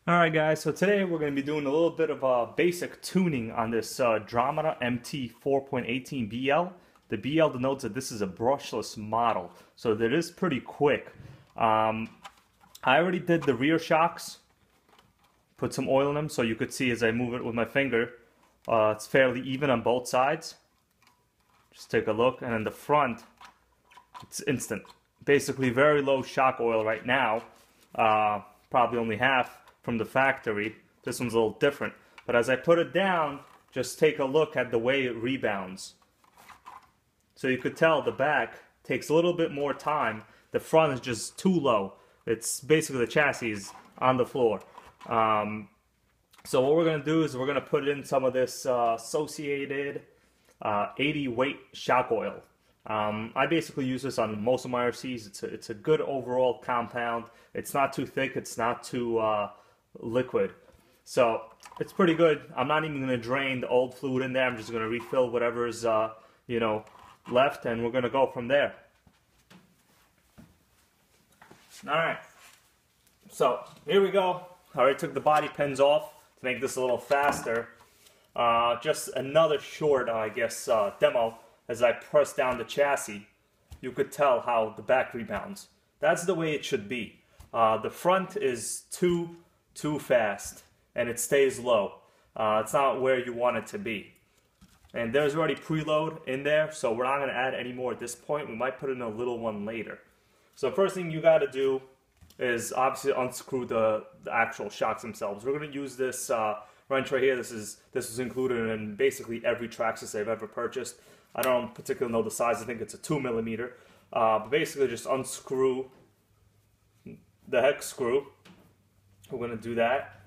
Alright guys, so today we're going to be doing a little bit of basic tuning on this Dromida MT4.18 BL. The BL denotes that this is a brushless model, so that is pretty quick. I already did the rear shocks, put some oil in them so you could see as I move it with my finger. It's fairly even on both sides. Just take a look, and in the front, it's instant. Basically very low shock oil right now, probably only half from the factory. This one's a little different, but as I put it down, just take a look at the way it rebounds. So you could tell the back takes a little bit more time. The front is just too low. It's basically the chassis is on the floor. So what we're going to do is we're going to put in some of this associated 80 weight shock oil. I basically use this on most of my RCs. It's a good overall compound. It's not too thick. It's not too liquid. So it's pretty good. I'm not even going to drain the old fluid in there. I'm just going to refill whatever's left, and we're going to go from there. Alright, so here we go. I already took the body pins off to make this a little faster. Just another short, demo. As I press down the chassis, you could tell how the back rebounds. That's the way it should be. The front is too fast, and it stays low. It's not where you want it to be. And there's already preload in there, so we're not going to add any more at this point. We might put in a little one later. So first thing you got to do is obviously unscrew the actual shocks themselves. We're going to use this wrench right here. This was included in basically every Traxxas I've ever purchased. I don't particularly know the size. I think it's a 2mm. But basically just unscrew the hex screw. We're going to do that.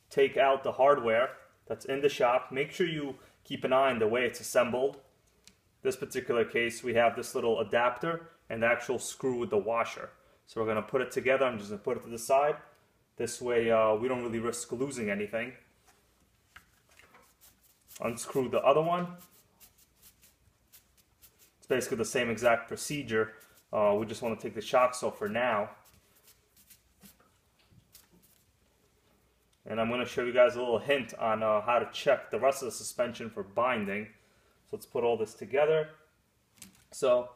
Take out the hardware that's in the shock. Make sure you keep an eye on the way it's assembled. This particular case, we have this little adapter and the actual screw with the washer. So we're going to put it together. I'm just going to put it to the side. This way we don't really risk losing anything. Unscrew the other one. It's basically the same exact procedure. We just want to take the shocks off for now. And I'm going to show you guys a little hint on how to check the rest of the suspension for binding. So let's put all this together. So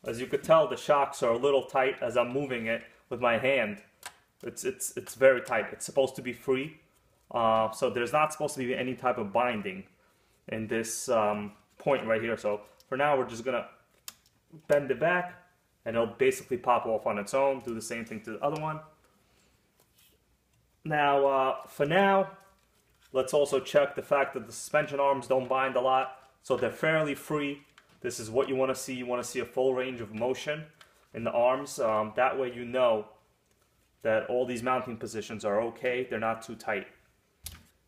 as you could tell, the shocks are a little tight as I'm moving it with my hand. It's very tight. It's supposed to be free. So there's not supposed to be any type of binding in this point right here. So for now, we're just going to bend it back, and it'll basically pop off on its own. Do the same thing to the other one. Now, for now, let's also check the fact that the suspension arms don't bind a lot. So they're fairly free. This is what you want to see. You want to see a full range of motion in the arms. That way you know that all these mounting positions are okay. They're not too tight.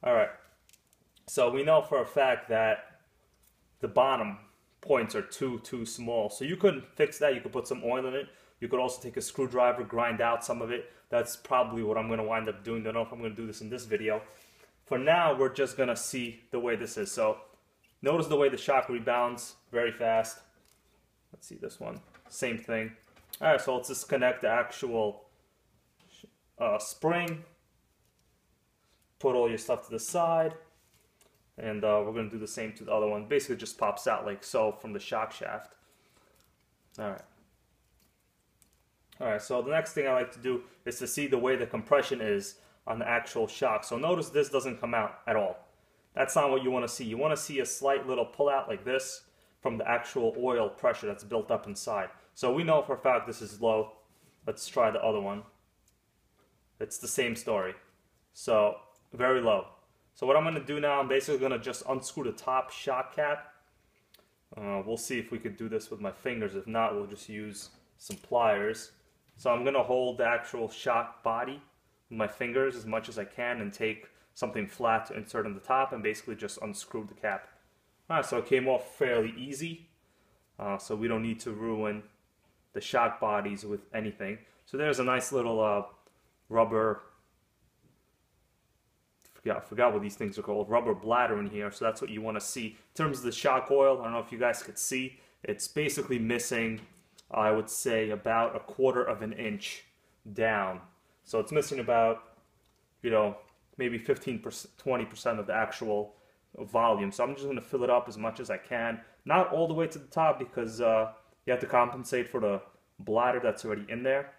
Alright, so we know for a fact that the bottom points are too small. So you could fix that. You could put some oil in it. You could also take a screwdriver, grind out some of it. That's probably what I'm going to wind up doing. I don't know if I'm going to do this in this video. For now, we're just going to see the way this is. So notice the way the shock rebounds very fast. Let's see this one. Same thing. Alright, so let's disconnect the actual spring. Put all your stuff to the side. And we're going to do the same to the other one. Basically just pops out like so from the shock shaft. Alright, so the next thing I like to do is to see the way the compression is on the actual shock. So notice this doesn't come out at all. That's not what you want to see. You want to see a slight little pull out like this from the actual oil pressure that's built up inside. So we know for a fact this is low. Let's try the other one. It's the same story. So very low. So what I'm going to do now, I'm basically going to just unscrew the top shock cap. We'll see if we could do this with my fingers. If not, we'll just use some pliers. So I'm going to hold the actual shock body with my fingers as much as I can and take something flat to insert on the top and basically just unscrew the cap. Alright, so it came off fairly easy. So we don't need to ruin the shock bodies with anything. So there's a nice little rubber, I forgot what these things are called, rubber bladder in here. So that's what you want to see. In terms of the shock oil, I don't know if you guys could see, it's basically missing, I would say, about 1/4 of an inch down. So it's missing about, maybe 15%, 20% of the actual volume. So I'm just going to fill it up as much as I can. Not all the way to the top because you have to compensate for the bladder that's already in there.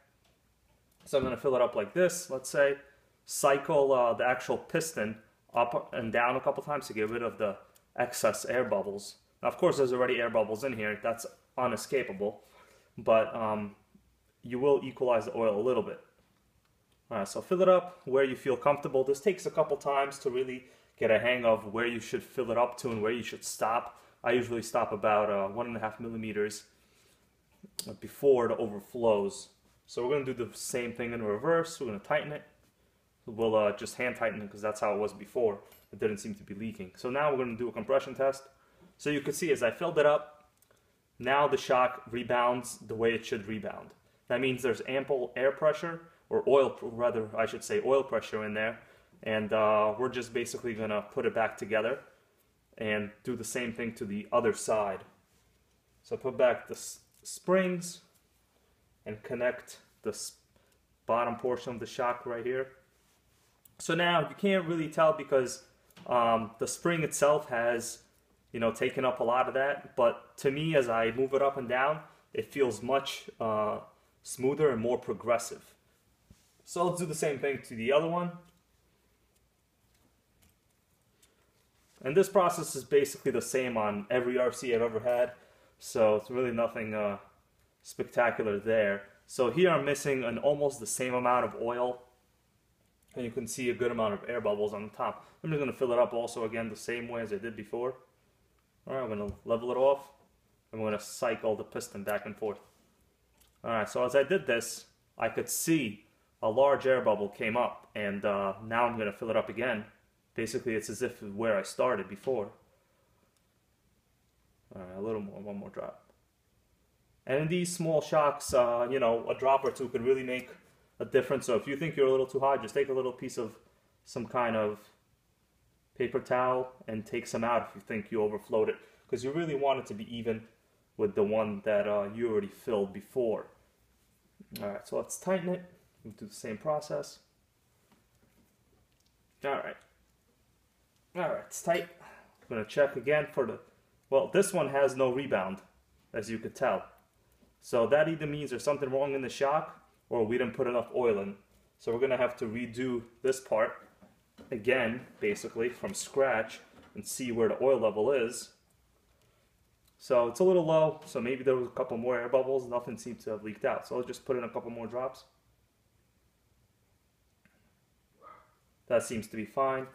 So I'm going to fill it up like this, let's say. Cycle the actual piston up and down a couple times to get rid of the excess air bubbles. Now, of course, there's already air bubbles in here. That's unescapable. But you will equalize the oil a little bit. Alright, so fill it up where you feel comfortable. This takes a couple times to really get a hang of where you should fill it up to and where you should stop. I usually stop about 1.5 millimeters before it overflows. So we're going to do the same thing in reverse. We're going to tighten it. We'll just hand tighten it because that's how it was before. It didn't seem to be leaking. So now we're going to do a compression test. So you can see as I filled it up, now the shock rebounds the way it should rebound. That means there's ample air pressure, or oil, rather I should say oil pressure in there. And we're just basically going to put it back together and do the same thing to the other side. So put back the springs and connect the bottom portion of the shock right here. So now you can't really tell because the spring itself has, taken up a lot of that. But to me, as I move it up and down, it feels much smoother and more progressive. So let's do the same thing to the other one. And this process is basically the same on every RC I've ever had. So it's really nothing spectacular there. So here I'm missing almost the same amount of oil. And you can see a good amount of air bubbles on the top. I'm just going to fill it up also again the same way as I did before. Alright, I'm going to level it off. I'm going to cycle the piston back and forth. Alright, so as I did this, I could see a large air bubble came up. And now I'm going to fill it up again. Basically, it's as if where I started before. Alright, a little more, one more drop. And in these small shocks, a drop or two could really make a difference. So if you think you're a little too hot, just take a little piece of some kind of paper towel and take some out if you think you overflowed it, because you really want it to be even with the one that you already filled before. Alright, so let's tighten it. We'll do the same process. Alright, it's tight. I'm going to check again for the... Well, this one has no rebound, as you could tell. So that either means there's something wrong in the shock, or we didn't put enough oil in. So we're going to have to redo this part again, basically, from scratch, and see where the oil level is. So it's a little low, so maybe there was a couple more air bubbles. Nothing seemed to have leaked out. So I'll just put in a couple more drops. That seems to be fine.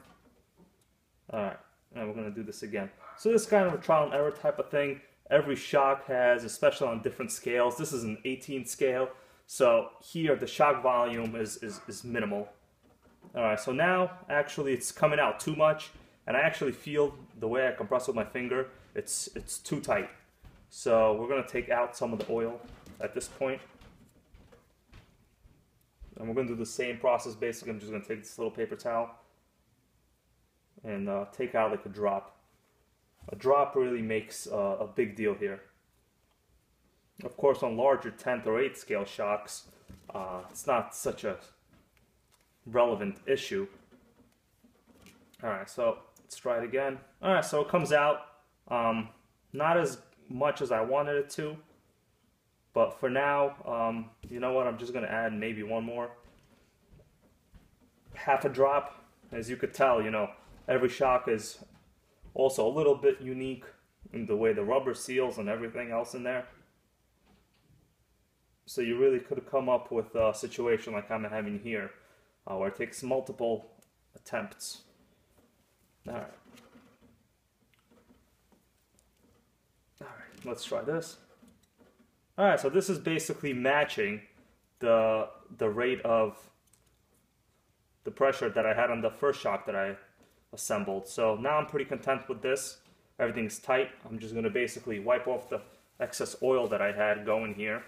Alright, and we're going to do this again. So this is kind of a trial and error type of thing. Every shock has, especially on different scales. This is an 18 scale. So here the shock volume is minimal. Alright, so now actually it's coming out too much. And I actually feel the way I compress with my finger, it's too tight. So we're going to take out some of the oil at this point. And we're going to do the same process basically. I'm just going to take this little paper towel and take out like a drop. A drop really makes a big deal here. Of course, on larger 10th or 8th scale shocks, it's not such a relevant issue. Alright, so let's try it again. Alright, so it comes out not as much as I wanted it to. But for now, you know what, I'm just going to add maybe one more. Half a drop. As you could tell, every shock is also a little bit unique in the way the rubber seals and everything else in there. So you really could have come up with a situation like I'm having here, where it takes multiple attempts. Alright, let's try this. Alright, so this is basically matching the rate of the pressure that I had on the first shock that I assembled. So now I'm pretty content with this. Everything's tight. I'm just going to basically wipe off the excess oil that I had going here.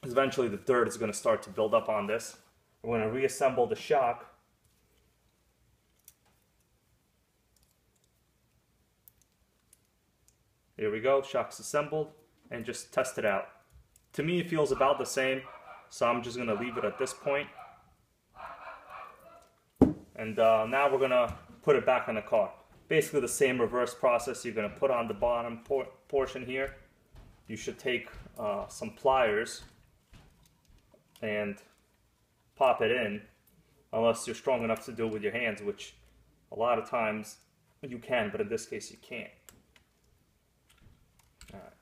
Eventually the dirt is going to start to build up on this. We're going to reassemble the shock. Here we go, shock's assembled, and just test it out. To me it feels about the same. so I'm just going to leave it at this point. And now we're going to put it back in the car. Basically the same reverse process. You're going to put on the bottom portion here. You should take some pliers and pop it in, unless you're strong enough to do it with your hands, which a lot of times you can, but in this case you can't. Alright,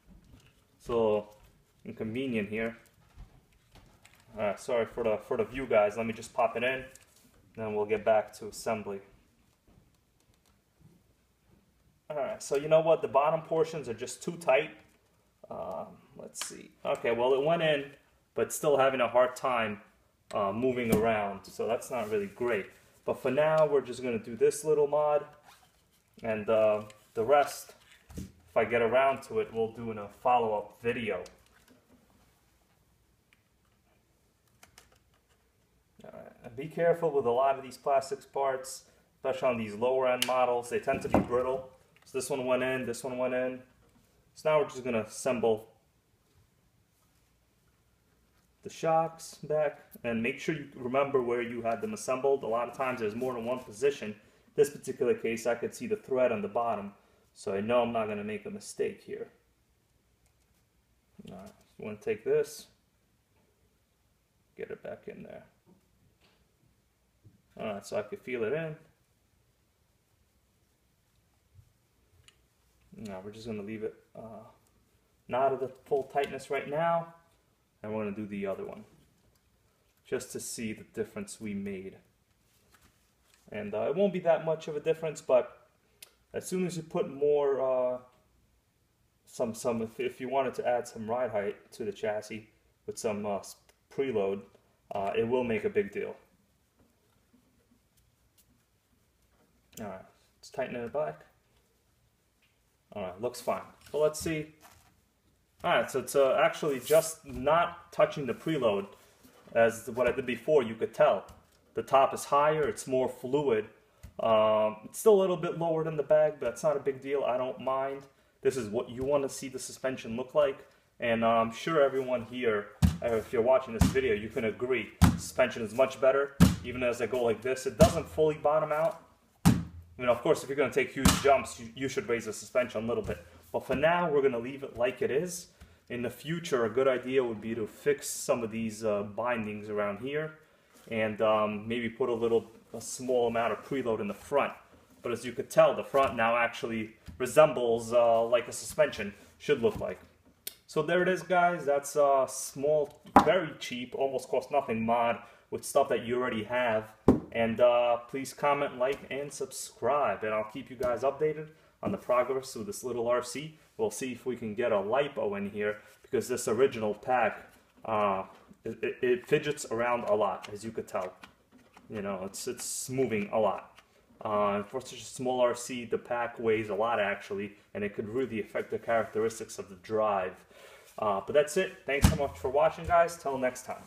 so inconvenient here. Alright, sorry for the view, guys. Let me just pop it in, then we'll get back to assembly. Alright, so you know what? The bottom portions are just too tight. Let's see. Okay, well it went in, but still having a hard time moving around, so that's not really great. But for now, we're just going to do this little mod, and the rest, if I get around to it, we'll do in a follow-up video. And be careful with a lot of these plastics parts, especially on these lower end models. They tend to be brittle. So this one went in, this one went in. So now we're just going to assemble the shocks back, and make sure you remember where you had them assembled. A lot of times there's more than one position. This particular case, I could see the thread on the bottom, so I know I'm not going to make a mistake here. Alright, so I'm going to take this, get it back in there. Alright, so I can feel it in. Now we're just going to leave it not at the full tightness right now, and we're going to do the other one just to see the difference we made. And it won't be that much of a difference, but as soon as you put more if you wanted to add some ride height to the chassis with some preload, it will make a big deal. Alright, let's tighten it back. Alright, looks fine. So let's see. Alright, so it's actually just not touching the preload as what I did before. You could tell the top is higher, it's more fluid. It's still a little bit lower than the bag, but that's not a big deal. I don't mind. This is what you want to see the suspension look like, and I'm sure everyone here, if you're watching this video, you can agree suspension is much better. Even as I go like this, it doesn't fully bottom out. You know, of course, if you're going to take huge jumps, you should raise the suspension a little bit. But for now, we're going to leave it like it is. In the future, a good idea would be to fix some of these bindings around here, and maybe put a small amount of preload in the front. But as you could tell, the front now actually resembles like a suspension should look like. So there it is, guys. That's a small, very cheap, almost cost nothing mod with stuff that you already have. And please comment, like, and subscribe, and I'll keep you guys updated on the progress of this little RC. We'll see if we can get a lipo in here, because this original pack, it fidgets around a lot, as you could tell. You know, it's moving a lot. For such a small RC, the pack weighs a lot actually, and it could really affect the characteristics of the drive. But that's it. Thanks so much for watching, guys. Till next time.